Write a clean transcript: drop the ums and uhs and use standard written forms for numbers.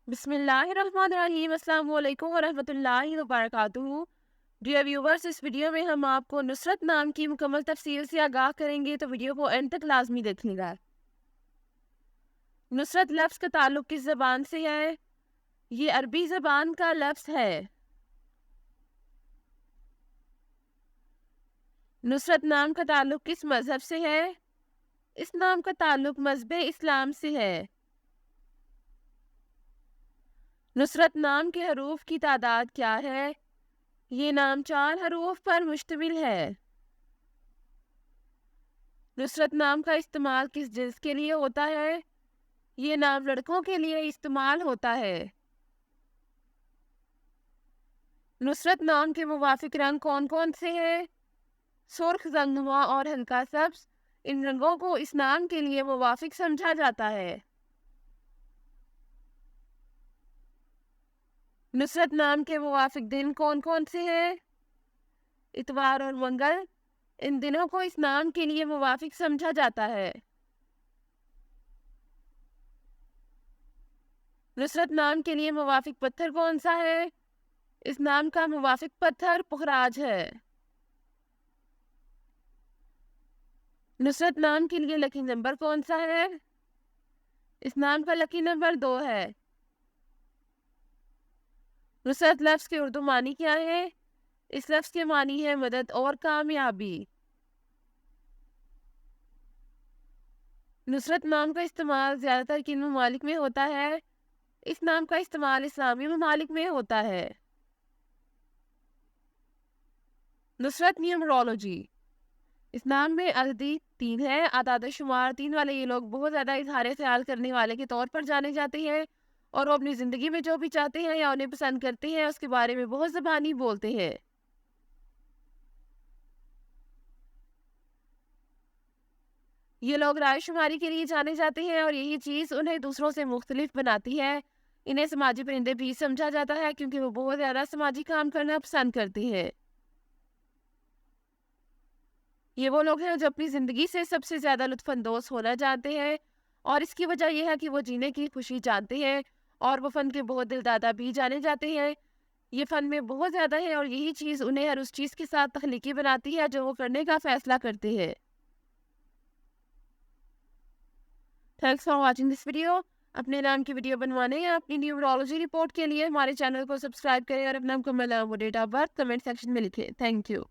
بسم اللہ الرحمن الرحیم۔ السلام علیکم ورحمۃ اللہ وبرکاتہ۔ ڈیئر ویورز، اس ویڈیو میں ہم آپ کو نصرت نام کی مکمل تفصیل سے آگاہ کریں گے، تو ویڈیو کو اینڈ تک لازمی دیکھنے گا۔ نصرت لفظ کا تعلق کس زبان سے ہے؟ یہ عربی زبان کا لفظ ہے۔ نصرت نام کا تعلق کس مذہب سے ہے؟ اس نام کا تعلق مذہب اسلام سے ہے۔ نصرت نام کے حروف کی تعداد کیا ہے؟ یہ نام 4 حروف پر مشتمل ہے۔ نصرت نام کا استعمال کس جنس کے لیے ہوتا ہے؟ یہ نام لڑکوں کے لیے استعمال ہوتا ہے۔ نصرت نام کے موافق رنگ کون کون سے ہیں؟ سرخ، رنگنما اور ہلکا سبز۔ ان رنگوں کو اس نام کے لیے موافق سمجھا جاتا ہے۔ نصرت نام کے موافق دن کون کون سے ہیں؟ اتوار اور منگل۔ ان دنوں کو اس نام کے لیے موافق سمجھا جاتا ہے۔ نصرت نام کے لیے موافق پتھر کون سا ہے؟ اس نام کا موافق پتھر پخراج ہے۔ نصرت نام کے لیے لکی نمبر کون سا ہے؟ اس نام کا لکی نمبر 2 ہے۔ نصرت لفظ کے اردو معنی کیا ہے؟ اس لفظ کے معنی ہے مدد اور کامیابی۔ نصرت نام کا استعمال زیادہ تر کن ممالک میں ہوتا ہے؟ اس نام کا استعمال اسلامی ممالک میں ہوتا ہے۔ نصرت نیومرولوجی۔ اس نام میں عددی 3 ہے۔ اعداد و شمار 3 والے یہ لوگ بہت زیادہ اظہار خیال کرنے والے کے طور پر جانے جاتے ہیں، اور وہ اپنی زندگی میں جو بھی چاہتے ہیں یا انہیں پسند کرتے ہیں اس کے بارے میں بہت زبانی بولتے ہیں۔ یہ لوگ رائے شماری کے لیے جانے جاتے ہیں، اور یہی چیز انہیں دوسروں سے مختلف بناتی ہے۔ انہیں سماجی پرندے بھی سمجھا جاتا ہے کیونکہ وہ بہت زیادہ سماجی کام کرنا پسند کرتے ہیں۔ یہ وہ لوگ ہیں جو اپنی زندگی سے سب سے زیادہ لطف اندوز ہونا جانتے ہیں، اور اس کی وجہ یہ ہے کہ وہ جینے کی خوشی جانتے ہیں، اور وہ فن کے بہت دل دادا بھی جانے جاتے ہیں۔ یہ فن میں بہت زیادہ ہے، اور یہی چیز انہیں ہر اس چیز کے ساتھ تخلیقی بناتی ہے جو وہ کرنے کا فیصلہ کرتے ہیں۔ Thanks for watching this video. اپنے نام کی ویڈیو بنوانے یا اپنی نیورولوجی رپورٹ کے لیے ہمارے چینل کو سبسکرائب کریں، اور اپنا مکمل نام و date of birth comment section میں لکھیں۔ Thank you.